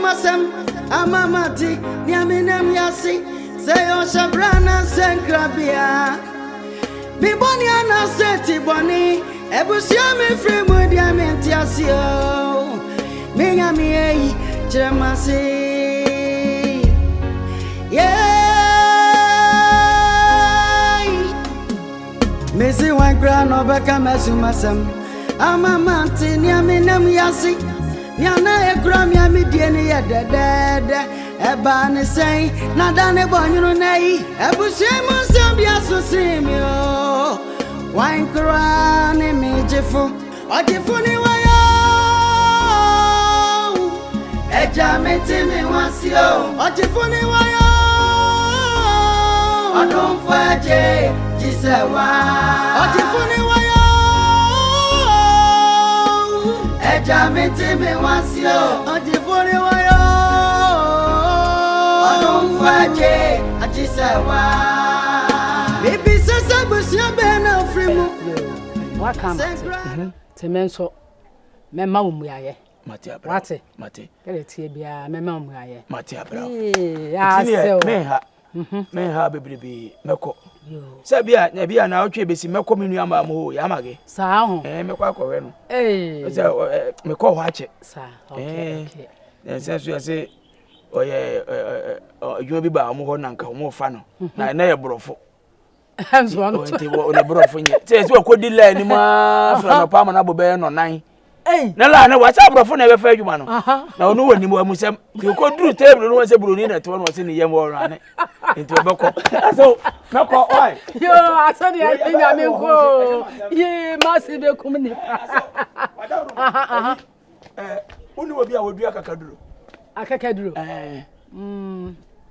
masem amamati niaminem yasi say o shabrana senkrabia biboni ana seti boni ebusia me free mu diamenti asio menya mi ei chemasi Missy one grand over Kamasumasam. Amamati, Niaminam Yasi, Niana Gramia Midiania dead. Ebane say, Nadane Bonino Nay, Ebusemo Sambia Sosimio. Wine crown, Ogyefo, Ogyefo ni wayo. Ejamete me wasio, Ogyefo ni wayo. Odon faje. Ogyefo ni wayo ejamete me wasio Ogyefo ni wayo odon faje ajisewa bibi sasa busia be na frimu wakam temenso mema umuyaye mate kele tie bia mema umuyaye mate abra ya se men ha bebrebe meko sabia na bia na otwe besi meko menu ama mo ya mage sa ho meko akọwe no meko ho ache sa okay sense you say oye you bi ba mo ho na nka mo fa no na ye borofo hands one to o borofo nye say akodi line ma fra no pa ma na bobe no nan na la na wa sa borofo na be fa adwuma no na onu wani mo amusam you ko duru table no se buroni na to no se ni yem wo rane into beko so meko oi yo asani ya pinga menko ye masi be kumni unu obi a wodua akakaduro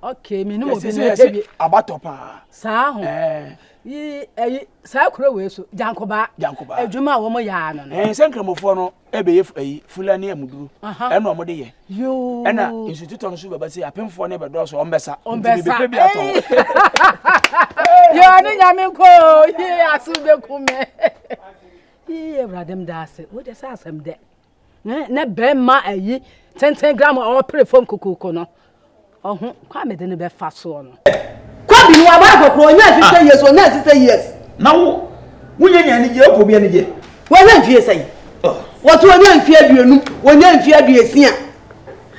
okay me no obi no tebi abatopa sa ho yi sa kuro we so jankoba adwuma wo mo ya no senkramofo no ebe ye fulani amuduru eno mo de ye yo ena institute no so baba se apemfo ne be do so ombesa be bi aton yo ani nyamenko ye asu be kume ye bradem dase wo de sa asem de na be ma ayi 10 gram o prefom kokoko no ohun kwa me de ne be fa so no Kobi wa ba kokro nya 50 years o na 60 years na wo nya ni je Kobi ani je wo nya mfie sai wo to nya mfie aduonu wo nya mfie aduesia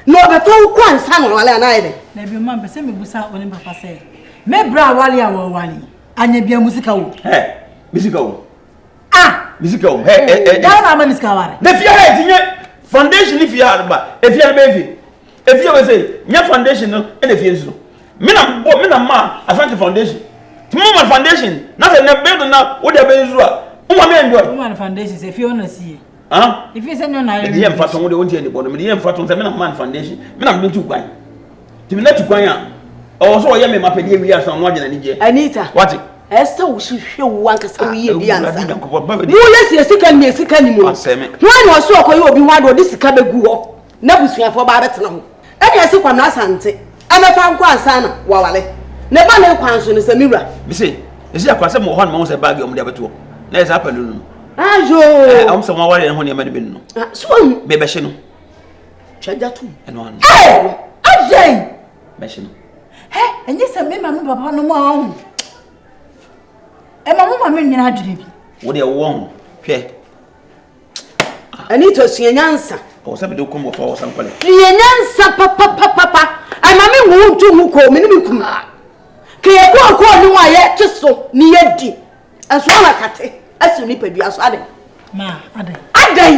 no be to kwa nsa no wale ana ide na bi ma be se me busa oni papa sai me bra wale a wo wale anya bia musika wo musika wo musika wo da na ma musika ware de fia he tinye foundation if you are ba if you are be if you say nya foundation no e de fie nso mina ma asante foundation tuma foundation na se na build na wo de be nso a wo ma enjoy tuma foundation se fie ona sie if you say no na ye yem faton wo de won tie de bono me yem faton se mina man foundation mina me tu kwan timi na tu kwan a o so ye me ma pede wi asan no agena ni je Anita what esta wo hwehwe wo ankasa wo ye bi ansa wo ye sika ni mu Hwan no so akoye obi hwa do de sika begu ho na busuafo ba betena ho e de se kwa na asante amefa nkwa ansa na wawale ne ba ne kwan so ne samira bi se esi akwase mo hwan mo se bag om de abeto na esa palu no ajo am se mo wale ho ne ma de bi no so be be hye no chaja tu eno anu ajai be hye no enye se me ma no papa no mo ahun e ma mo ma me nyina adure bi wo de wo ho hwe Anita suenyansa o se be de ko mo fa o san kwale suenyansa papa ama me wu ntu mu ko me ni kum ke ye ko ni wa ye tso ni ye di aso ala kate asu ni padu aso ade ma ade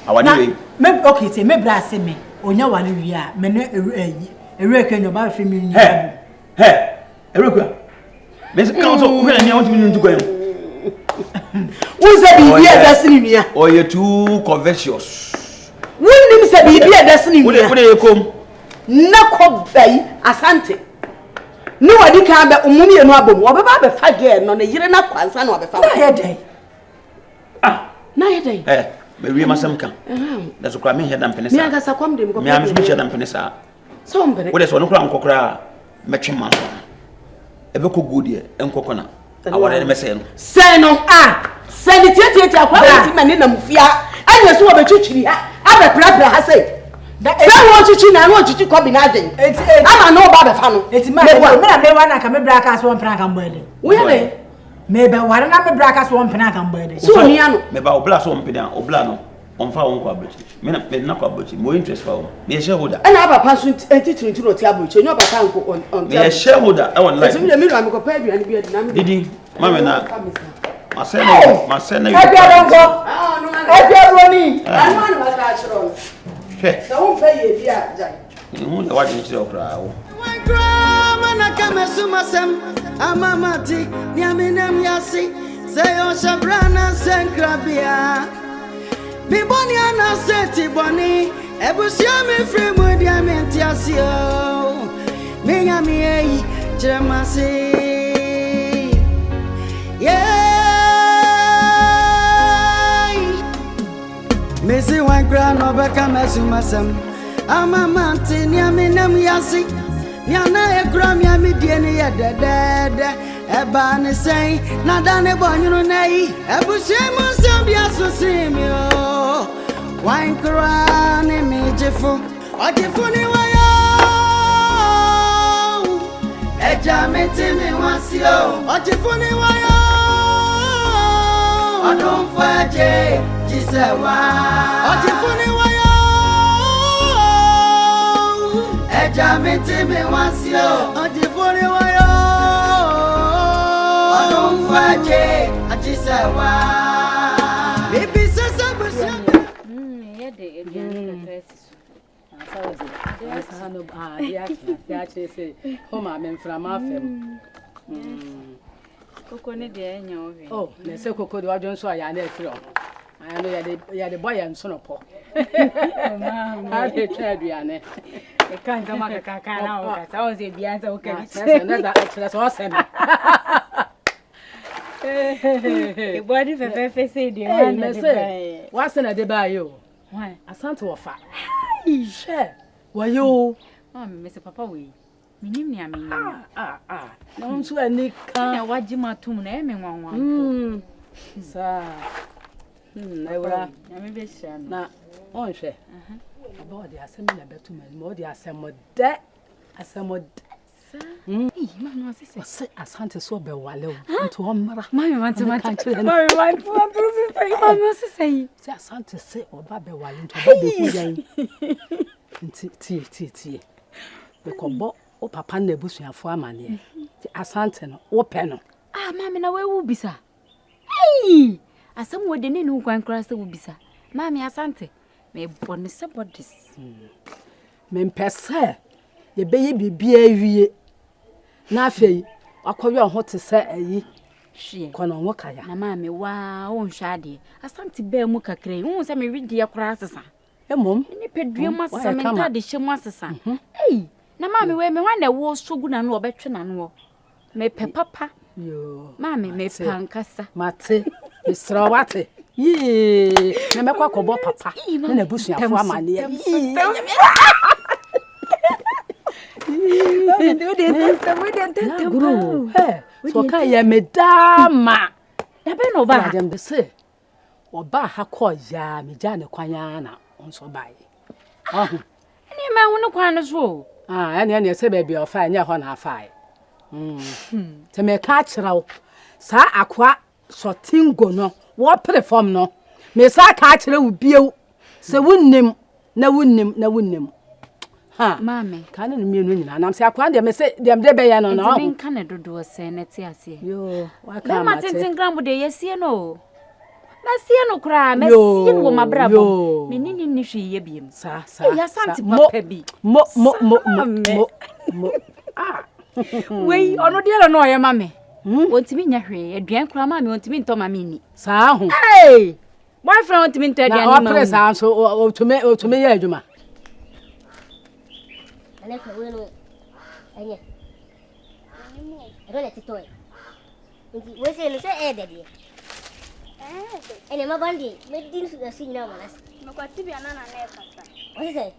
awani we me okay say me bra se me onya wale wi a me no ewe kwenyo ba fe mi nya ewe kwa me se council we na want me ntu kwan Uze bibi e dasini nua o ye too covetous wunnim se bibi e dasini nua wo de kom na ko bai asante ni wadi ka be umumi enu abom obeba be fa ge no ne yire na kwansa na obefa na ye dai na ye dai be wi masam kan da so kwa me hedan penesa mi anga sa kwam dem ko me am so me hedan penesa so mbere wo de so no kura nkokora metwe man so ebe ko godie enkokona aware ne mese no se no seni tietia kwa ti mane na mufia anya so obetwitwiri ha abe prapra ha sei Say what you na what you Kobi na den. Ama no ba be fa no. Eti ma me wa na ka me bra ka so mpena ka mbele. Wo ye me be ware na me bra ka so mpena ka mbele. So ni ano. Me ba obla so mpena, obla no. Onfa won kwa abuchi. Me na kwa abuchi. Mo interest fa wo. Me shareholder. E na papa so enti no ti abuchi. Nyo papa nko on. Me shareholder e won life. Eti me no am ko pa aduane bi adi na me. Didi, mama na. Masena. Ebia donko. Ah no na. Ebia roni. Anu anu ba ta chiro. Hwe. Na won fa ye bi a jai. Hu na wadi chiro kra wo. Wan grama na kamesumasem amamati niaminem yasi seyo shabrana senkrabia biboni ana seti boni ebusia me free mu diamenti asio minya mi ei chemasi Missy one grand over Kamasumasam. Amamati, Niaminam Yasi, Niana Gramia Midiani at the dead. Ebani say, Nadane Bonunay, Ebusemo Zambia Sosimio. Wine crown, Ogyefo, Ogyefo Niwayo. Ejameti me wasio, Ogyefo Niwayo. I don't fight. Jisewa Ogyefo Niwayo Ejameti me wasio Ogyefo Niwayo Adonfaje Jisewa Bibi sasa busia Yede Ediane Tesis Asano ya chese homa memframa fem Koko ne de enya ovi Oh me se koko de wadon so aya na efiro I know ya the boy and son of Paul. I try Diane. I can't come back now. I was a Bianca. Okay, that's awesome. The body for Fefe said, "The what's in a debay you? Why, I sent to a fat. Share. Why you? Oh, Mr. Papa, we. Minimia me. No one to any kind. What you might to name one. Sir. I will be sure. Now, on share. About the assembly better more the assembled that assembled. Mamma say, I sent a sober wallow to one. Mammy wants to say, I sent to say, or Babby while into tea. The combo, or Papa Nebush and Foreman, the Asanten, or Penno. Ah, Mammy, now where will be, sir? Hey! As some would didn't know one cross the Ubisa. Mammy Asante, may bonnet support this. Men per se, the baby be Naffy, I call you hot to say a ye. She can on Wakaya. Mammy, wow, shady. Asante bear muka cray, won't let me read dear crosses. A mum, any pedro must come and the shimwas son. Hey, now, Mammy, where me one that was so good and no better than war. May papa, you, Mammy, may pancassa, Mate. Mr. Watte, ye, never quack about Papa, and a bush of money. So can you, Madame? Never know about them to say. Obaa ha call ya, me Jana Quayana, on so by. Oh, any man won't quite as well. And say, baby, or fine, ya on our fire. To me catch now, Sir Akua. So tingo no what perform no me sa ka kire wo bio se wonnim na wonnim ha mame ka na me no nyina nam se akwa de me se dem de be ya no no me nka na dodo se na ti ase yo wa ka ma tintin gram de yesie no na sie no kra me sie no mabrabo me nini ni hwe ye biem sa ya santi papa bi mo wei ono de no ye mame Wontimi nya hwe aduan kura ma me wontimi nto ma me ni saa ho hey boyfriend wontimi nto aduan ma na o saa so otumi ye adwuma ale ko welo enye role titoy nti wese no se de ene ma bandi me din su da sinya malas me kwati bi anana na kasa wese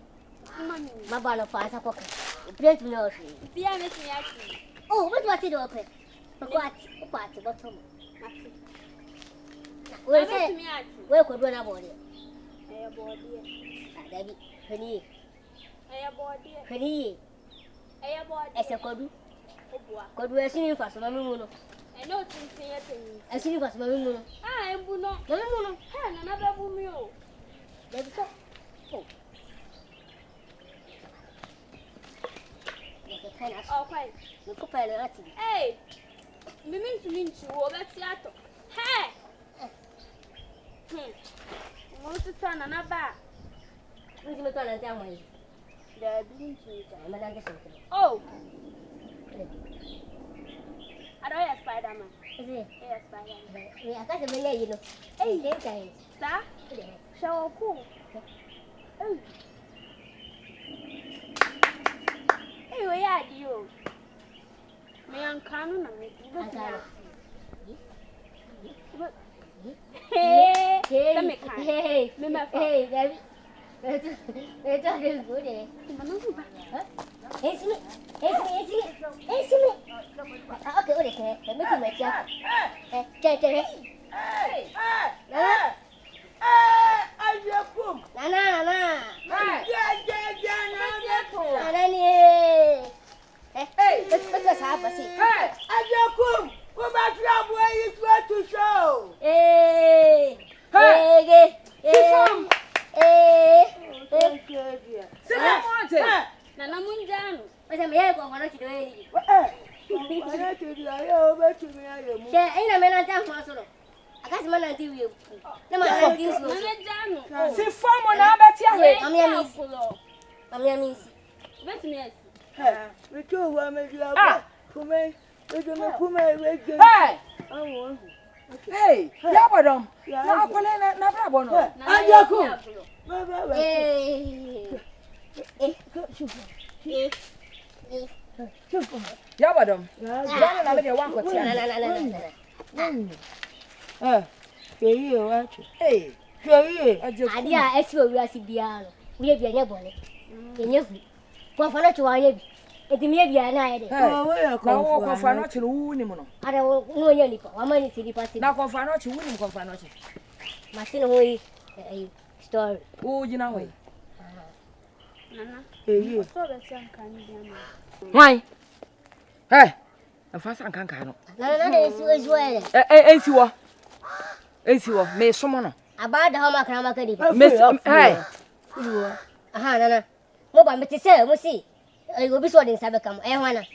ma balo fa sa koka plate no shi bia me sinyaki oh what do okay Kwati bottom. Where could run a body? David, Penny, Hwani. Ese kodu. Kodu esini fa so mami mu no. No tintin ya tin. Esini fa so mami mu no. Embu no. Mami mu no. Na na ba bu mi o. Debi so. Oh. Oh, quite. Look up at it. Hey, me mean to mean you over theater. Hey, want to turn another back. Who's going to turn and tell me? The being to oh, I don't have Spider-Man. Is it? Yes, Spider-Man. Yeah, I got a million, you know. Hey, they say, sir, show cool. Oh. Hey, where are you? Me and Kanu na me. Hey, hey, me ma. Hey, David. It's all good, eh? Hey, see me. Okay, okay. Let me see my job. Hey. Ogyefo. Nana. Hey, let's have a seat. Hey, Ogyefo, go back to your boy. It's what to show. Hey. Nana Munjan. What's a miracle? Why don't you do it? Why not you do over to me? Ain't a man at that. I got man until you. No man, you see, form on our better. I'm Yamis. Let me ask. We two were made you up for me. We're going to put my leg. Hey, Bodom. Now, Polena, never one. Bodom. Hey, idea expo we are CBR. We have your bonnet. You go for to our navy. It may be an idea. Now, confer to Unimono. I don't know any. How many city party? Now, confer not to win, confer not. Machine away story. Oh, you know, way. Why? Hey, a fast and can't. No, is well. Esiwo me somo about the home crama Miss hey no mo ba me te say mo see e go bi so den sabe kam Hwan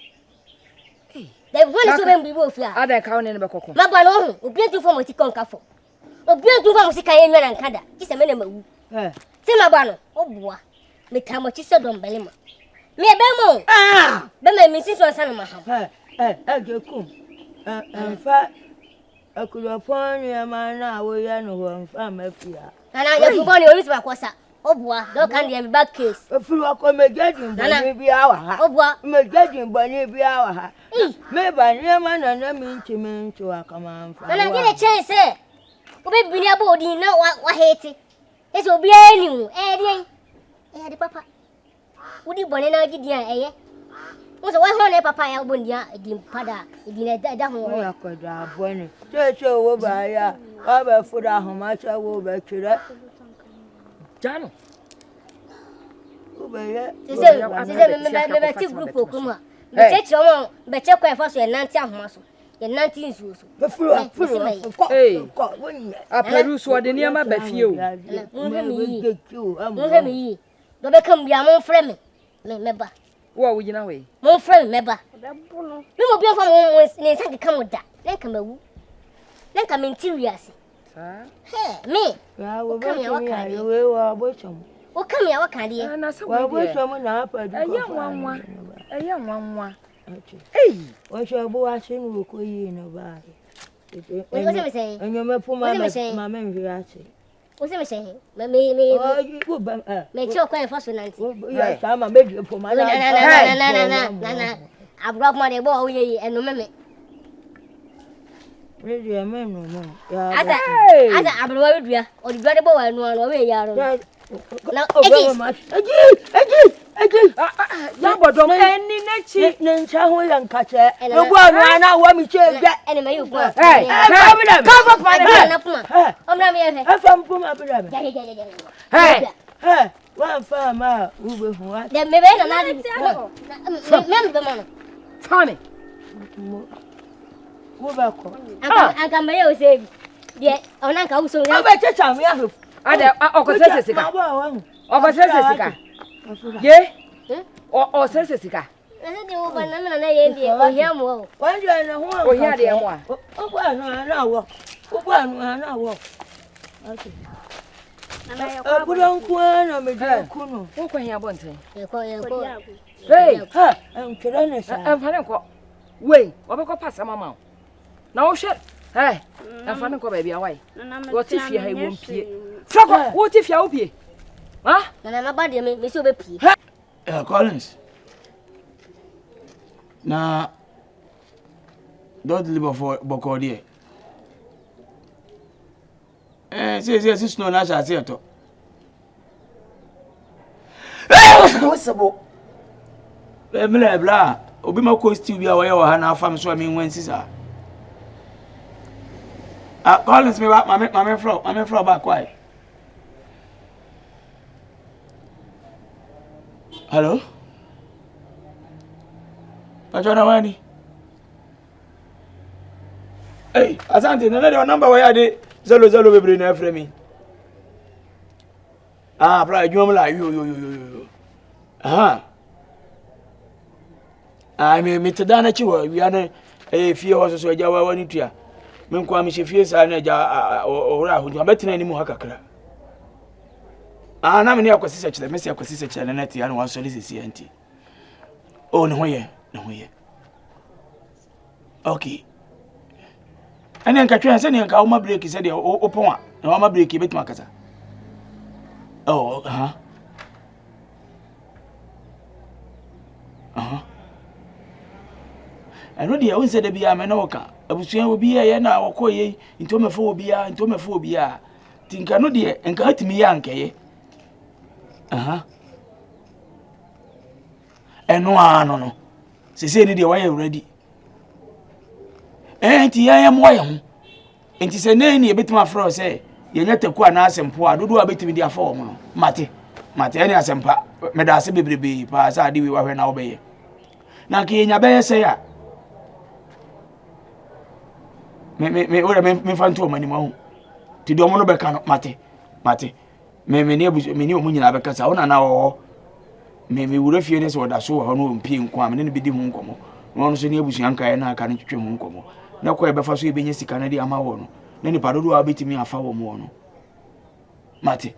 they want to be bo fia ada ka woni ne be kokko ma ba no hu obi tu fo mo ti kon ka fo obi tu fo mo si kan enwa na nkada ki se me na mawu ti ma ba no oboa me ta mo ti se don bele ma me be mo be ma mi si so san ma ha Ogyefo fa Akua ya mana wo ya no ho mfa mafia Nana ya fu boni orisi bakosa obua do kan dey back case ofiru akọ megedin bani bi awa ha obua megedin bani bi awa ha me ba ni ma na mi nchi akama mfa Nana gele chese obe bini abo odin na wa heti ese obi aniu den de papa udi boni na gidi an eye What's why honey papa ya bondia edin pada edin da ho ya koda boni cheche wo ba ya wa ba fuda ho ma cha wo ba kire Jano wo ba ye me ti group okuma be cheche mo be che kwa fa so e nanti ahoma so e nanti nsuo so furu ko woni a peru so de niam ba fie o mo he mi do be kam bia mo frɛ me ba wo wugina we mo frɛ me ba me mo bia fa mo ne sa ka mo da len ka mawu len ka mentiriase me ya wo ba ya we wa bo chom o kam ya waka de na sa wa bo chom na apa du ko aya nwanwa o sho bo wa shin wo ko yi no ba o se me say enyo me puma ma me nwi ase o se me say me wo ba me che kwa fa so nanti ya sa ma me du puma na abro ma de bo o ye eno me Ready a man no ya asa abro wa dua o dua de bo wa eno no we ya ro na ya Bodom eni nachi ne ncha ho ya nkache no gwa no na wa mi che gwa ene me yu kwa ka fa pa na puma o mra me ye afa mpuma bra me hey One farmer who will what? Then maybe another. Fanny. Go back. I can be able to say, yeah, on Uncle so. I bet you me have. Ada okose sika. Okose sika. Ye? O sese sika. I said you open them and I ain't there. Oh, yeah, more. Why do I know? Oh, yeah, dear one. Oh, no. Oh, okay. I put on Hwan, I'm a kuno. Who can you want to? Hey, I'm curious. I'm fine. Wait, what about pass a mamma? No shit. Hey, I'm fine. Go baby away. What if you won't pay? What if you'll pay? Huh? And I'm about to make me so happy. Collins. Now, don't live for Bocodier. Yes, no, as I say to. What's about? Blah, Obima coast to be away or Hannah farm swimming when Caesar. Collins me back, my floor back quiet. Hello? Pachona wani? Hey, asante, nana your number where I did. Zolo bebre na frame me. Ah, bra, you am like you. I mean, to dana chiwa, we are a few horses so jawa wani tia. Men kwa mi shefie sa na ja ora hu, abetina ni mu hakakra. Ah, na me ne akwasi search, me se akwasi search na net ya no wa so this anti. Oh, no ye. Okay. And then catch and sending a break, he said, open no break, bit makasa. Oh, I know the own said to be a manoka. I was saying, will be a now or coy into mephobia. Think I know dear and cut me young, eh? And no. She said, the way already. Enti ya moya hu enti se na ni ebetima fro se ye nyata ku ana asempo a dodo abetimi dia fo mo no mate ene asempa me da ase bebrebe pa sa ade wi wa hwe na wo beye na ke nya beye se ya me ora me fanto mani ma hu ti do mo no be ka no mate me ni omu nyina be ka sa wona na wo me wura fie ne se woda so ho no mpie nko am ne bi di hu nkomo no so ne abusuan kan na aka ne twetwe hu nkomo na kwa ebe fa so ebenye sika na di ama wo no na ni padodo a betimi afa wo mo no mate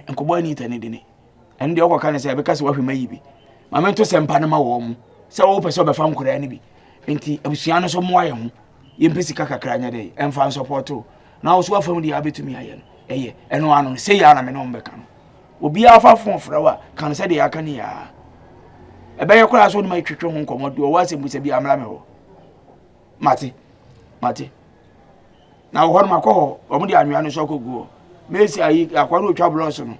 nkobo Anita ne dine en de okwa kan se ebe ka se wahwe mayi bi ma me to sempa na ma wo mo se wo pese obefa nkora ne bi enti abusuan no so mo aye ho ye mpesi kaka kranya de emfa support na wo so afam di abetimi aye no eno ano se ya na me no mbeka no obi afa fon frawa kan se de aka ni ya ebe ye kora so ni ma twetwe ho nkomo do wa se mbusa bi amla me ho mate na wo ma ko omu di anwa no so koguo mesi ayi akwaro otwa bloss no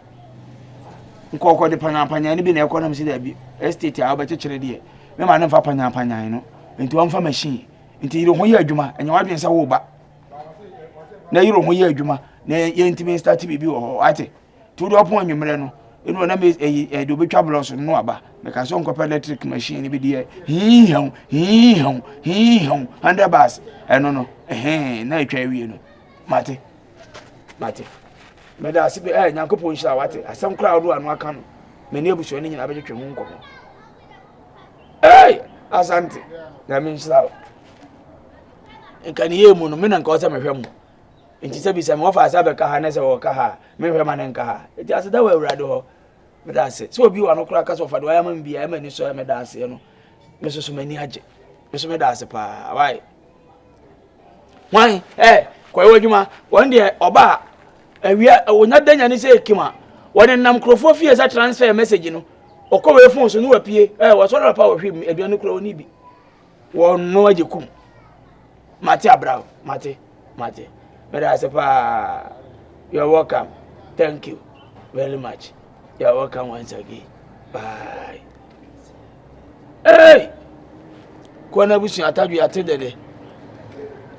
nkoko de panya ni bi na ekonom si da bi estate a obete kire de me ma ne fa panya no enti won fa machine enti yiro ho ye adwuma enya wadwen sa wo ba na yiro ho ye adwuma na ye ntimi start bi wo ate tu do pon anwumre no enu na me de obetwa bloss no aba me ka so nkopa electric machine bi de hihon under bus no na etwa wie no mate me da sibe nyankopon hira wate asem kra do anu aka no me ne abuso ni nyina betwe hu nkomo asante na me hira nkani ye mu no me na nka o se me hwem enti se bi se me ofa asa be ka ha na se wo ka ha me hwem na nka ha enti aseda wa awurade ho me da se so obi wa no kra ka so fa do ya man bia ma ni so me da se no me so mani age me so me da se pa why kwa wadwuma won de Obaa awia wonya danya ni se ekima won nam krofo fie za transfer message no okowe phone so no wapie wo so na pa wo hwim aduane kro oni bi won no age kum mate abrao mate me da se pa you're welcome thank you very much you're welcome once again bye kwa na busu atadwe atedede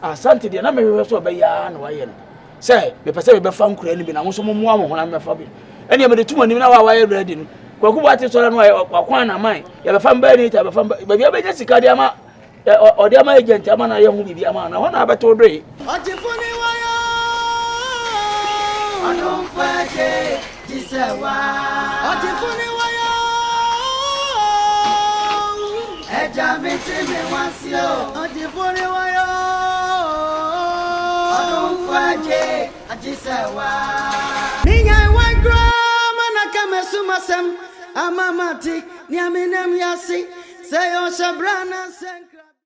asante de na me hwe so be ya na waye no se me pese be fa nkura ni bi na mo so mo mo ho na me fa bi ene ya me de tuma ni na wa ready no kwaku bo ate so no akwa na man ya be fam ba Anita be fam ba bia be nya sika de ama odi ama agent ama na ye hu bibia ama na ho na abeto do yi Ogyefo ni wayo Odom faje jisewa Ogyefo ni wayo eja meti me wasio Ogyefo ni wayo Odom faje jisewa Ninya wagra mana kamesuma sem amamati ni aminem yasi sayo shabrana senkra